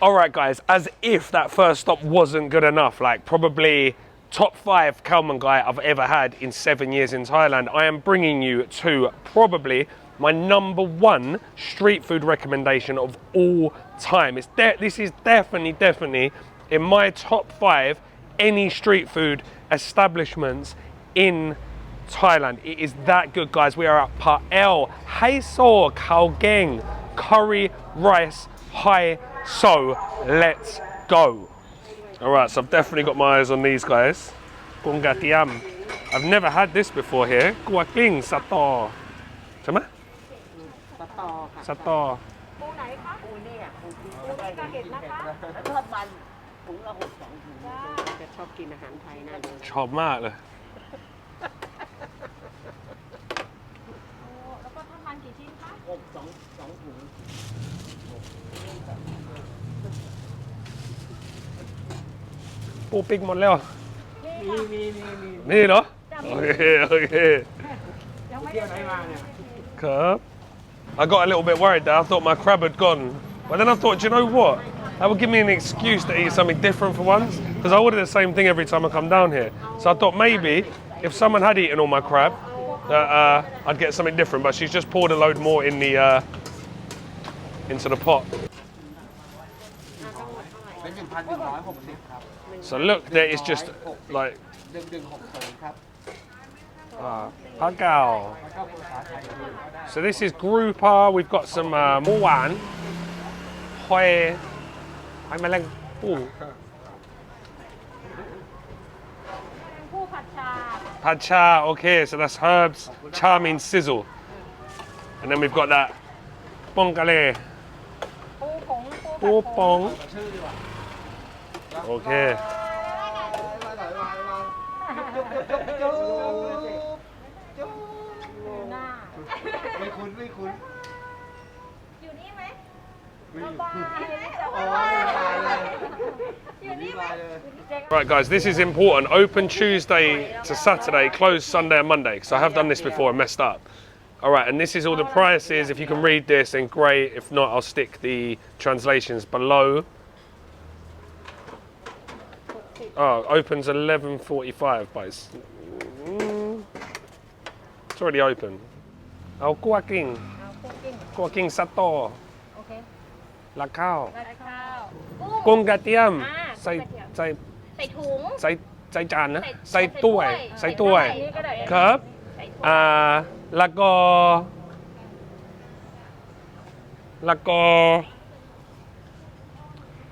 All right, guys, as if that first stop wasn't good enough, like probably top 5 khao man gai I've ever had in 7 years in Thailand, I am bringing you to probably my #1 street food recommendation of all time. This is definitely in my top 5 any street food establishments in Thailand. It is that good, guys. We are at Pa'el Hiso Khao Geng Curry Rice Hiso. Let's go. All right, so I've definitely got my eyes on these guys. Kung Gatiam. I've never had this before here. Gua King Sato. ใช่ไหม สตอ ปูไหนคะปูเนี่ยปูที่ก็เห็นนะคะแล้วทอดมันถุงละ6 2 ถุงจะชอบกินอาหารไทยน่าดู ชอบมากเลย แล้วก็ทอดมันกี่ชิ้นคะ2 ถุง ปูปิ้งหมดแล้ว มี นี่เหรอ โอเค ยังไม่ได้มาเนี่ย ครับ I got a little bit worried there. I thought my crab had gone. But then I thought, do you know what? That would give me an excuse to eat something different for once. Because I order the same thing every time I come down here. So I thought maybe if someone had eaten all my crab, I'd get something different. But she's just poured a load more in the into the pot. So look, there is just like Pagao. So this is grouper. We've got some muan, hoi, malang pu. ผู้ผัดชา Pad cha, okay, so that's herbs. Cha means sizzle. And then we've got that pongkale. ปูผง Pu pong. Okay. หน้า ไม่คุ้น อยู่นี่ไหม ไม่ สบาย อ๋อตายเลย อยู่นี่ไหม Right, guys, this is important. Open Tuesday to Saturday, closed Sunday and Monday. Because I have done this before and messed up. All right, and this is all the prices. If you can read this, then great. If not, I'll stick the translations below. Oh, opens 11:45, but it's already open. Oh, Gua King. เอากุ้งกิ้ง Gua King Sato. โอเค La Khao. ราดข้าว Kung Gatiam. ใส่ถุง ใส่จานนะ ใส่ถ้วย นี่ก็ได้ ครับ ใส่ถ้วย แล้วก็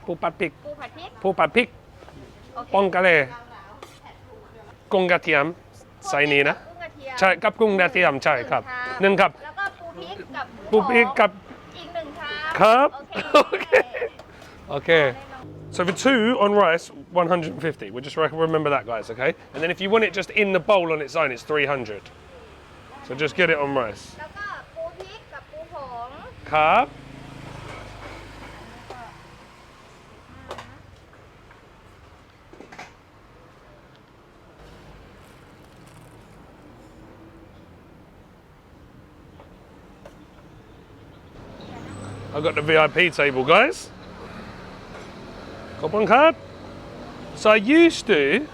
ปูผัดพริก ปูผัดพริก ปูผัดพริก โอเค ปองกะเลกุ้งกระเทียมใส่นี้นะ กุ้งกระเทียม ใช่กับกุ้งกระเทียมใช่ครับหนึ่งครับ แล้วก็ปูพริกกับ ปูพริกกับ อีก1 ชาม ครับ โอเค Okay. So for 2 on rice, 150. We'll just remember that, guys, okay? And then if you want it just in the bowl on its own, it's 300. So just get it on rice. แล้วก็ปูพริกกับปูผง ครับ I've got the VIP table, guys. Got one card. So I used to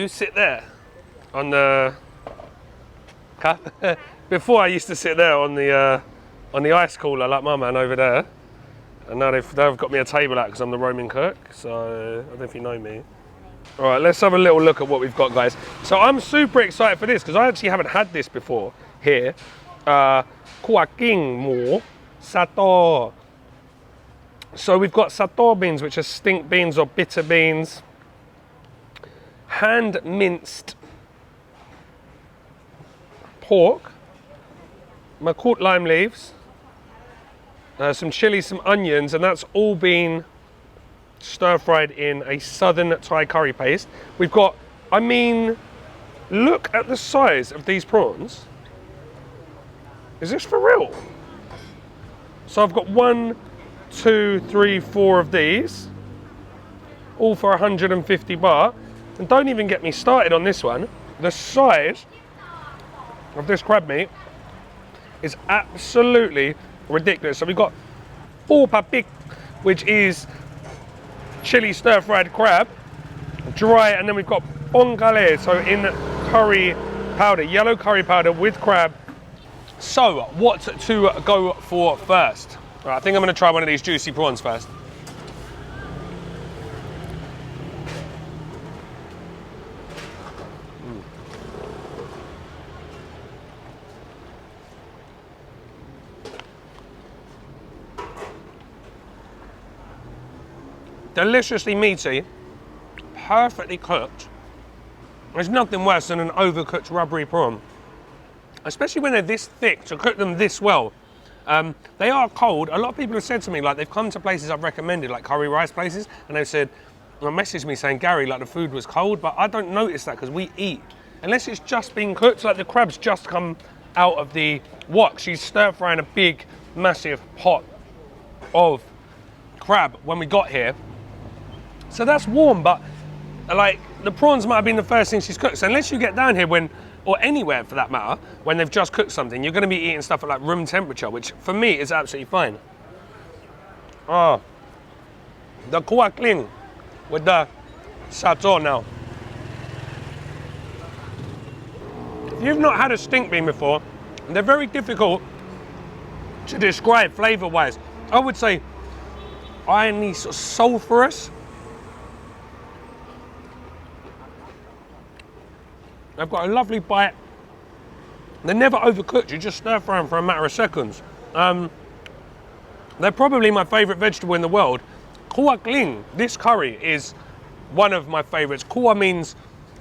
sit there on the cup. Before I used to sit there on the ice cooler like my man over there. And now they've got me a table out because I'm the roaming cook. So I don't know if you know me. All right, let's have a little look at what we've got, guys. So I'm super excited for this because I actually haven't had this before here. Kuaking mo sato. So we've got sato beans, which are stink beans or bitter beans. Hand minced pork. Makut lime leaves. Some chili, some onions, and that's all been stir-fried in a southern Thai curry paste. We've got, I mean, look at the size of these prawns. Is this for real? So I've got 1, 2, 3, 4 of these, all for 150 baht. And don't even get me started on this one. The size of this crab meat is absolutely ridiculous. So we've got 4 papik, which is chili stir-fried crab, dry, and then we've got bongale, so in curry powder, yellow curry powder with crab. So, what to go for first? Right, I think I'm going to try one of these juicy prawns first. Deliciously meaty, perfectly cooked. There's nothing worse than an overcooked rubbery prawn, especially when they're this thick. To cook them this well, they are cold. A lot of people have said to me, like, they've come to places I've recommended, like curry rice places, and they've said, well, messaged me saying, Gary, like, the food was cold, but I don't notice that because we eat. Unless it's just been cooked, like the crab's just come out of the wok. She's stir frying a big, massive pot of crab when we got here. So that's warm, but like the prawns might have been the first thing she's cooked. So unless you get down here when, or anywhere for that matter, when they've just cooked something, you're going to be eating stuff at like room temperature, which for me is absolutely fine. Oh, the kuah kling with the sato now. If you've not had a stink bean before, they're very difficult to describe flavour-wise. I would say irony, sort of sulphurous. They've got a lovely bite. They're never overcooked. You just stir fry them for a matter of seconds. They're probably my favourite vegetable in the world. Kuah kling, this curry, is one of my favourites. Kuah means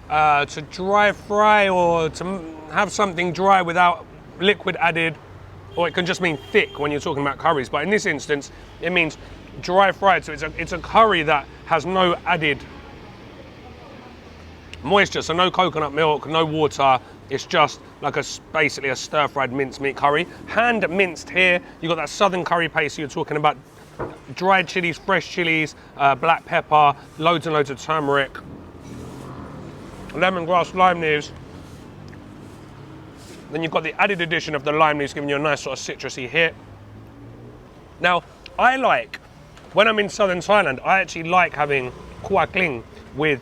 to dry fry or to have something dry without liquid added, or it can just mean thick when you're talking about curries. But in this instance, it means dry fried. So it's a curry that has no added moisture, so no coconut milk, no water. It's just like basically a stir-fried mincemeat curry. Hand minced here. You've got that southern curry paste you're talking about. Dried chilies, fresh chilies, black pepper, loads and loads of turmeric, lemongrass, lime leaves. Then you've got the added addition of the lime leaves, giving you a nice sort of citrusy hit. Now, I like, when I'm in southern Thailand, I actually like having kuah kling with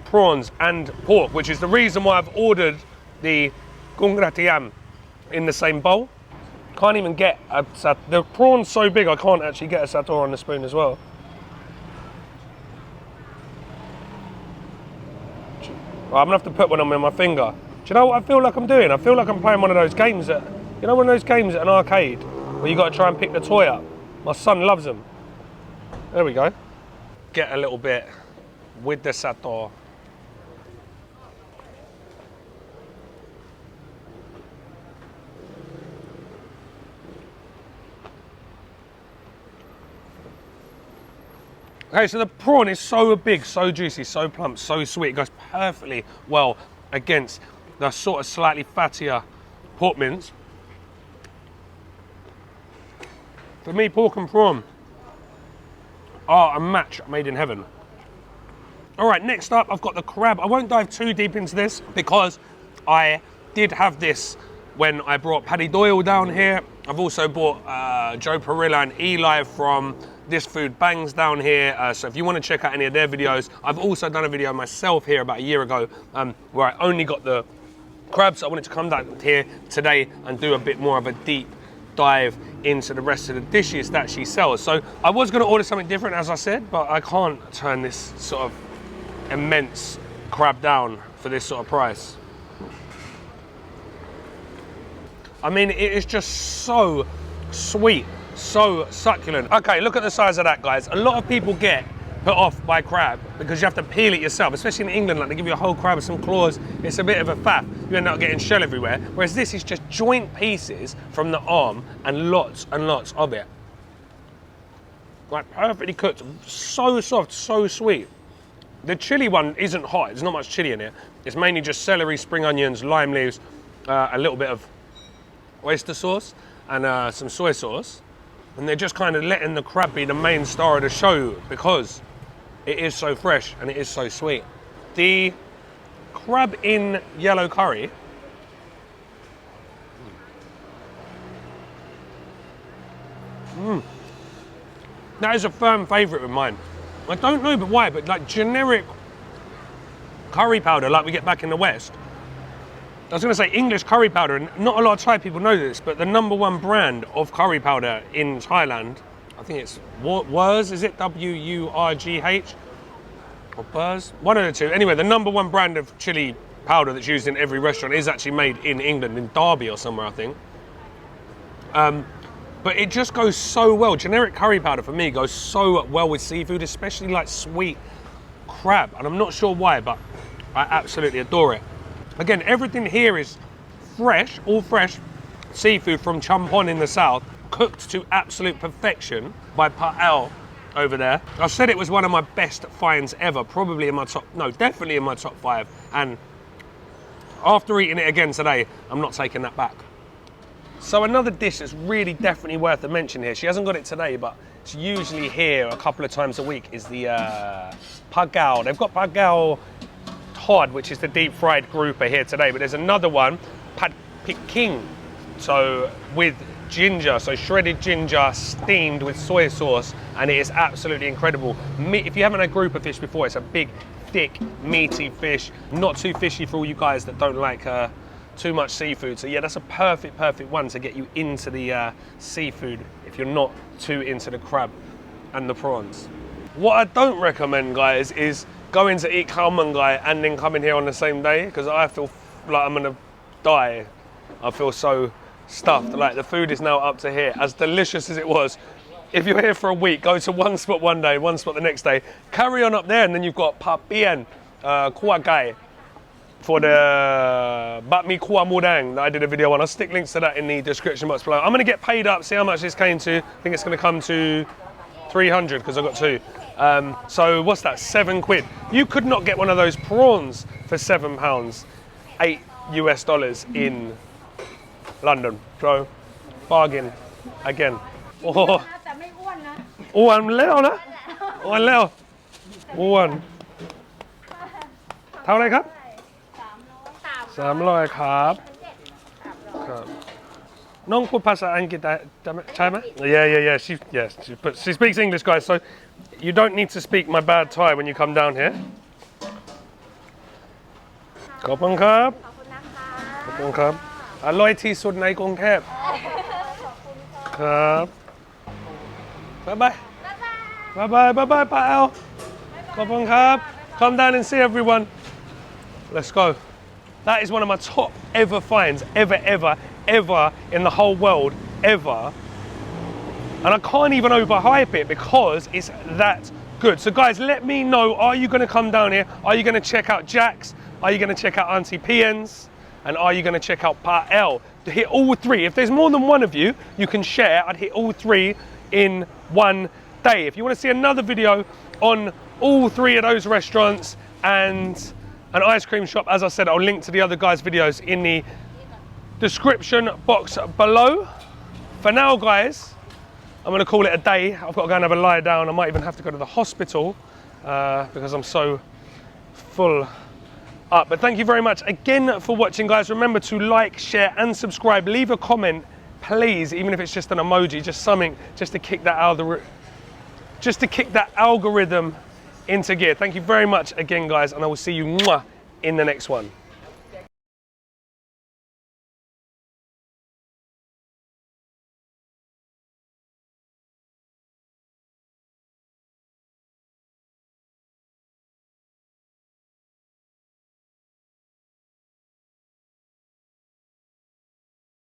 prawns and pork, which is the reason why I've ordered the gung ratiam in the same bowl. Can't even get the prawn's so big I can't actually get a sator on the spoon as well. Right, I'm gonna have to put one on with my finger. Do you know what I feel like I'm doing? I feel like I'm playing one of those games at, you know, one of those games at an arcade where you got to try and pick the toy up. My son loves them. There we go. Get a little bit with the sator. Okay, so the prawn is so big, so juicy, so plump, so sweet. It goes perfectly well against the sort of slightly fattier pork mince. For me, pork and prawn are a match made in heaven. All right, next up, I've got the crab. I won't dive too deep into this because I did have this when I brought Paddy Doyle down here. I've also bought Joe Perilla and Eli from This Food Bangs down here. So if you want to check out any of their videos, I've also done a video myself here about a year ago where I only got the crabs. I wanted to come down here today and do a bit more of a deep dive into the rest of the dishes that she sells. So I was going to order something different, as I said, but I can't turn this sort of immense crab down for this sort of price. I mean, it is just so sweet, so succulent. Okay, look at the size of that, guys. A lot of people get put off by crab because you have to peel it yourself, especially in England, like they give you a whole crab with some claws. It's a bit of a faff. You end up getting shell everywhere. Whereas this is just joint pieces from the arm and lots of it. Like perfectly cooked, so soft, so sweet. The chili one isn't hot, there's not much chili in it. It's mainly just celery, spring onions, lime leaves, a little bit of oyster sauce and some soy sauce. And they're just kind of letting the crab be the main star of the show because it is so fresh and it is so sweet. The crab in yellow curry That is a firm favourite of mine. I don't know but why, but like generic curry powder like we get back in the West. I was going to say English curry powder, and not a lot of Thai people know this, but the #1 brand of curry powder in Thailand, I think it's Wurz, is it? W-U-R-G-H? Or Buzz? One of the two. Anyway, the #1 brand of chili powder that's used in every restaurant is actually made in England, in Derby or somewhere, I think. But it just goes so well. Generic curry powder for me goes so well with seafood, especially like sweet crab. And I'm not sure why, but I absolutely adore it. Again, everything here is fresh, all fresh seafood from Champon in the south, cooked to absolute perfection by Pa'el over there. I said it was one of my best finds ever, probably in my top, no, definitely in my top 5. And after eating it again today, I'm not taking that back. So another dish that's really definitely worth a mention here, she hasn't got it today, but it's usually here a couple of times a week, is the pagao. They've got pagao Tod, which is the deep fried grouper here today, but there's another one, pad Peking, so with ginger, so shredded ginger steamed with soy sauce, and it is absolutely incredible. If you haven't had grouper fish before, it's a big, thick, meaty fish, not too fishy for all you guys that don't like too much seafood. So yeah, that's a perfect one to get you into the seafood if you're not too into the crab and the prawns. What I don't recommend, guys, is going to eat khao man gai and then coming here on the same day, because I feel like I'm gonna die. I feel so stuffed. Like the food is now up to here. As delicious as it was, if you're here for a week, go to one spot one day, one spot the next day, carry on up there, and then you've got pa pian, kua gai, for the bat mi kua mudang that I did a video on. I'll stick links to that in the description box below. I'm gonna get paid up, see how much this came to. I think it's gonna come to 300 because I got 2. So what's that, 7 quid? You could not get one of those prawns for £7, $8 US in London. So bargain again. Oh, แต่ไม่อ้วนนะ อ้วนแล้วนะอ้วนแล้วอ้วนเท่าไหรครับ300ครับครับน้องพูดภาษาอังกฤษได้ใช่ไหม Yeah she speaks English, guys, so you don't need to speak my bad Thai when you come down here. ขอบคุณครับขอบคุณครับอร่อยที่สุดในกรุงเทพครับบ๊ายบายบ๊ายบายบ๊ายบายป้าแอลขอบคุณครับ Come down and see everyone. Let's go. That is one of my top ever finds, ever in the whole world, ever. And I can't even overhype it because it's that good. So guys, let me know, are you gonna come down here? Are you gonna check out Jack's? Are you gonna check out Auntie Pian's? And are you gonna check out Pa'el? To hit all 3. If there's more than one of you, you can share. I'd hit all 3 in one day. If you wanna see another video on all 3 of those restaurants and an ice cream shop, as I said, I'll link to the other guys' videos in the description box below. For now, guys, I'm gonna call it a day. I've got to go and have a lie down. I might even have to go to the hospital because I'm so full up. But thank you very much again for watching, guys. Remember to like, share and subscribe. Leave a comment, please, even if it's just an emoji, just something, just to kick that algorithm into gear. Thank you very much again, guys, and I will see you in the next one.